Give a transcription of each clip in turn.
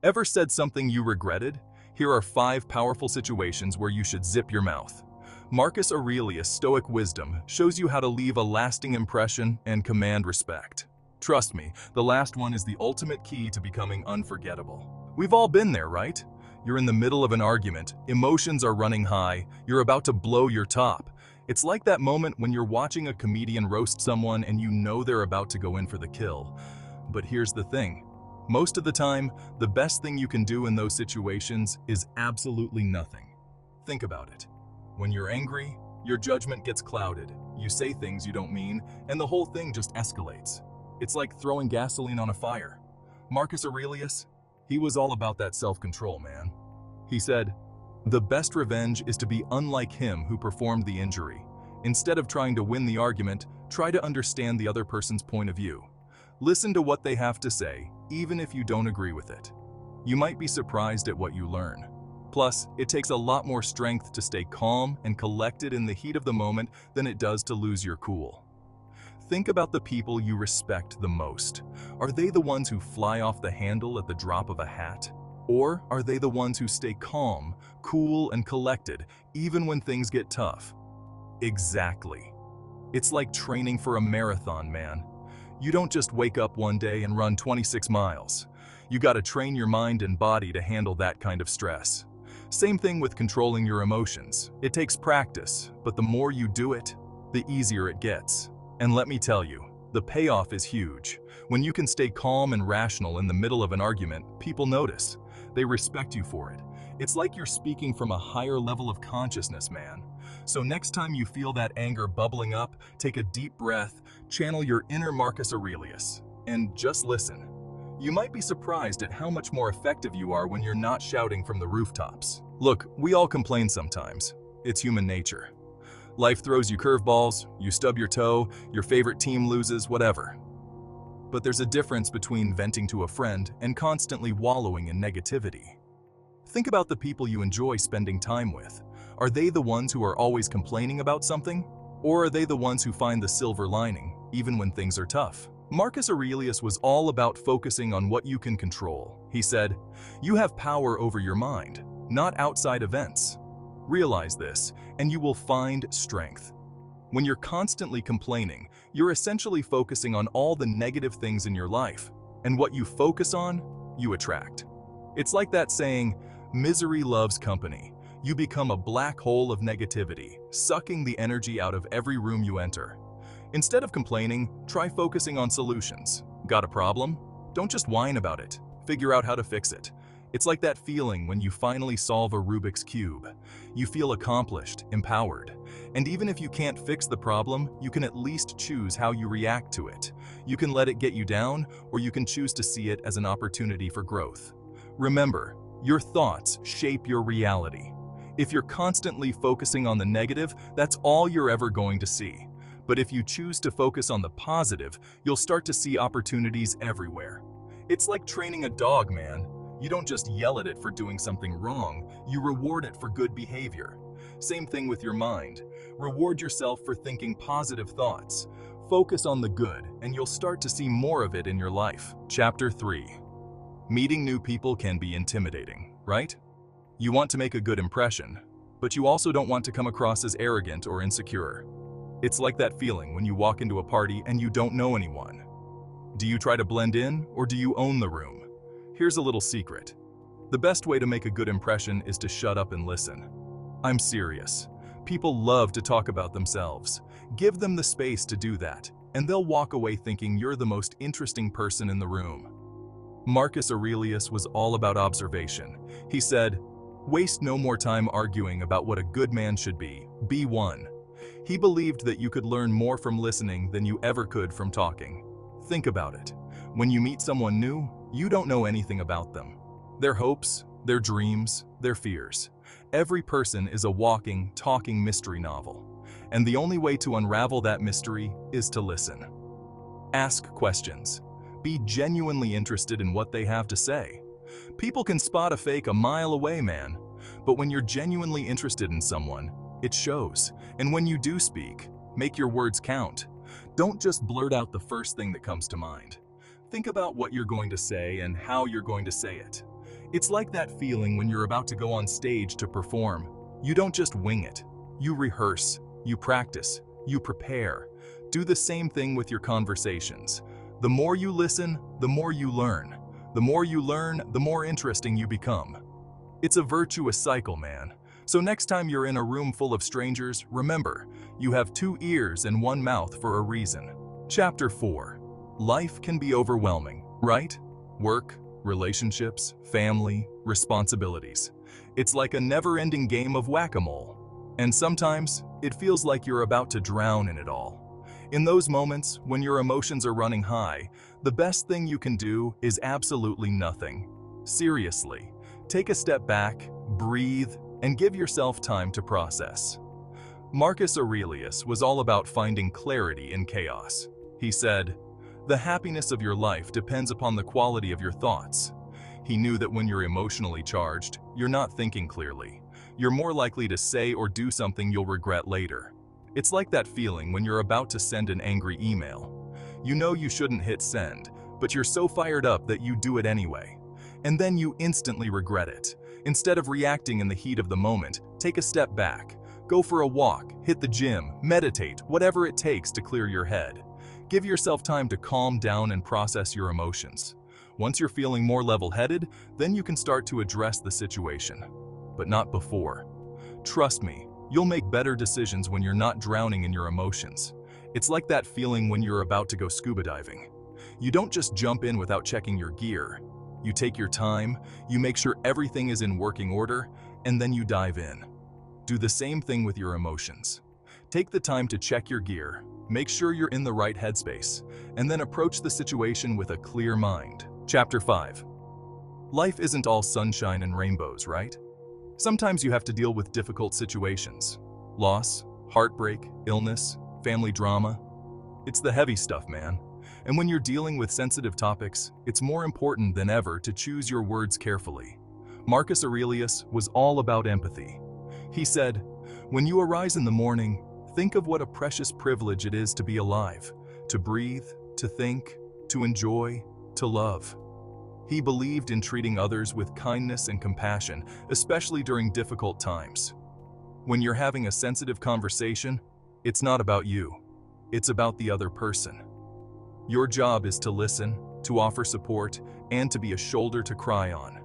Ever said something you regretted? Here are 5 powerful situations where you should zip your mouth. Marcus Aurelius' Stoic wisdom shows you how to leave a lasting impression and command respect. Trust me, the last one is the ultimate key to becoming unforgettable. We've all been there, right? You're in the middle of an argument, emotions are running high, you're about to blow your top. It's like that moment when you're watching a comedian roast someone and you know they're about to go in for the kill. But here's the thing. Most of the time, the best thing you can do in those situations is absolutely nothing. Think about it. When you're angry, your judgment gets clouded, you say things you don't mean, and the whole thing just escalates. It's like throwing gasoline on a fire. Marcus Aurelius, he was all about that self-control, man. He said, "The best revenge is to be unlike him who performed the injury. Instead of trying to win the argument, try to understand the other person's point of view. Listen to what they have to say, even if you don't agree with it. You might be surprised at what you learn. Plus, it takes a lot more strength to stay calm and collected in the heat of the moment than it does to lose your cool." Think about the people you respect the most. Are they the ones who fly off the handle at the drop of a hat? Or are they the ones who stay calm, cool, and collected, even when things get tough? Exactly. It's like training for a marathon, man. You don't just wake up one day and run 26 miles. You gotta train your mind and body to handle that kind of stress. Same thing with controlling your emotions. It takes practice, but the more you do it, the easier it gets. And let me tell you, the payoff is huge. When you can stay calm and rational in the middle of an argument, people notice. They respect you for it. It's like you're speaking from a higher level of consciousness, man. So next time you feel that anger bubbling up, take a deep breath, channel your inner Marcus Aurelius, and just listen. You might be surprised at how much more effective you are when you're not shouting from the rooftops. Look, we all complain sometimes. It's human nature. Life throws you curveballs, you stub your toe, your favorite team loses, whatever. But there's a difference between venting to a friend and constantly wallowing in negativity. Think about the people you enjoy spending time with. Are they the ones who are always complaining about something? Or are they the ones who find the silver lining, even when things are tough? Marcus Aurelius was all about focusing on what you can control. He said, "You have power over your mind, not outside events. Realize this, and you will find strength." When you're constantly complaining, you're essentially focusing on all the negative things in your life, and what you focus on, you attract. It's like that saying, misery loves company. You become a black hole of negativity, sucking the energy out of every room you enter. Instead of complaining, try focusing on solutions. Got a problem? Don't just whine about it. Figure out how to fix it. It's like that feeling when you finally solve a Rubik's Cube. You feel accomplished, empowered. And even if you can't fix the problem, you can at least choose how you react to it. You can let it get you down, or you can choose to see it as an opportunity for growth. Remember, your thoughts shape your reality. If you're constantly focusing on the negative, that's all you're ever going to see. But if you choose to focus on the positive, you'll start to see opportunities everywhere. It's like training a dog, man. You don't just yell at it for doing something wrong, you reward it for good behavior. Same thing with your mind. Reward yourself for thinking positive thoughts. Focus on the good, and you'll start to see more of it in your life. Chapter 3. Meeting new people can be intimidating, right? You want to make a good impression, but you also don't want to come across as arrogant or insecure. It's like that feeling when you walk into a party and you don't know anyone. Do you try to blend in, or do you own the room? Here's a little secret. The best way to make a good impression is to shut up and listen. I'm serious. People love to talk about themselves. Give them the space to do that, and they'll walk away thinking you're the most interesting person in the room. Marcus Aurelius was all about observation. He said, "Waste no more time arguing about what a good man should be one." He believed that you could learn more from listening than you ever could from talking. Think about it. When you meet someone new, you don't know anything about them. Their hopes, their dreams, their fears. Every person is a walking, talking mystery novel. And the only way to unravel that mystery is to listen. Ask questions. Be genuinely interested in what they have to say. People can spot a fake a mile away, man. But when you're genuinely interested in someone, it shows. And when you do speak, make your words count. Don't just blurt out the first thing that comes to mind. Think about what you're going to say and how you're going to say it. It's like that feeling when you're about to go on stage to perform. You don't just wing it. You rehearse, you practice, you prepare. Do the same thing with your conversations. The more you listen, the more you learn. The more you learn, the more interesting you become. It's a virtuous cycle, man. So next time you're in a room full of strangers, remember, you have 2 ears and 1 mouth for a reason. Chapter 4. Life can be overwhelming, right? Work, relationships, family, responsibilities. It's like a never-ending game of whack-a-mole. And sometimes, it feels like you're about to drown in it all. In those moments, when your emotions are running high, the best thing you can do is absolutely nothing. Seriously, take a step back, breathe, and give yourself time to process. Marcus Aurelius was all about finding clarity in chaos. He said, "The happiness of your life depends upon the quality of your thoughts." He knew that when you're emotionally charged, you're not thinking clearly. You're more likely to say or do something you'll regret later. It's like that feeling when you're about to send an angry email. You know you shouldn't hit send, but you're so fired up that you do it anyway. And then you instantly regret it. Instead of reacting in the heat of the moment, take a step back. Go for a walk, hit the gym, meditate, whatever it takes to clear your head. Give yourself time to calm down and process your emotions. Once you're feeling more level-headed, then you can start to address the situation. But not before. Trust me, you'll make better decisions when you're not drowning in your emotions. It's like that feeling when you're about to go scuba diving. You don't just jump in without checking your gear. You take your time, you make sure everything is in working order, and then you dive in. Do the same thing with your emotions. Take the time to check your gear, make sure you're in the right headspace, and then approach the situation with a clear mind. Chapter 5. Life isn't all sunshine and rainbows, right? Sometimes you have to deal with difficult situations. Loss, heartbreak, illness, family drama. It's the heavy stuff, man. And when you're dealing with sensitive topics, it's more important than ever to choose your words carefully. Marcus Aurelius was all about empathy. He said, "When you arise in the morning, think of what a precious privilege it is to be alive, to breathe, to think, to enjoy, to love." He believed in treating others with kindness and compassion, especially during difficult times. When you're having a sensitive conversation, it's not about you. It's about the other person. Your job is to listen, to offer support, and to be a shoulder to cry on.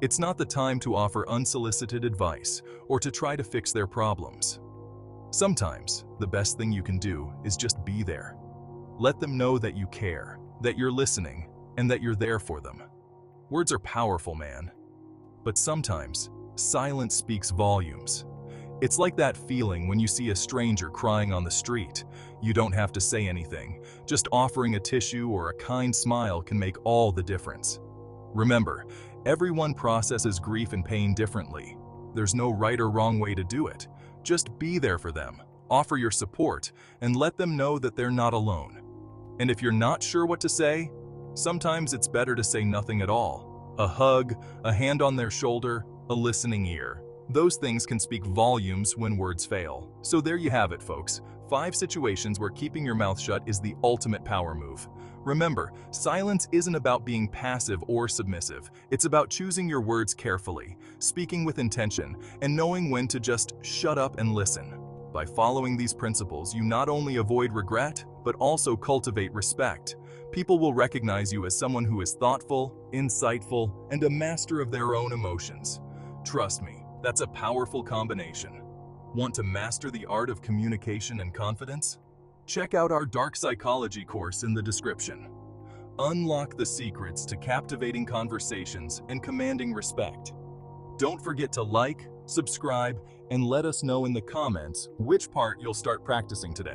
It's not the time to offer unsolicited advice or to try to fix their problems. Sometimes, the best thing you can do is just be there. Let them know that you care, that you're listening, and that you're there for them. Words are powerful, man. But sometimes, silence speaks volumes. It's like that feeling when you see a stranger crying on the street. You don't have to say anything. Just offering a tissue or a kind smile can make all the difference. Remember, everyone processes grief and pain differently. There's no right or wrong way to do it. Just be there for them, offer your support, and let them know that they're not alone. And if you're not sure what to say, sometimes it's better to say nothing at all. A hug, a hand on their shoulder, a listening ear. Those things can speak volumes when words fail. So there you have it, folks. 5 situations where keeping your mouth shut is the ultimate power move. Remember, silence isn't about being passive or submissive. It's about choosing your words carefully, speaking with intention, and knowing when to just shut up and listen. By following these principles, you not only avoid regret, but also cultivate respect. People will recognize you as someone who is thoughtful, insightful, and a master of their own emotions. Trust me, that's a powerful combination. Want to master the art of communication and confidence? Check out our Dark Psychology course in the description. Unlock the secrets to captivating conversations and commanding respect. Don't forget to like, subscribe, and let us know in the comments which part you'll start practicing today.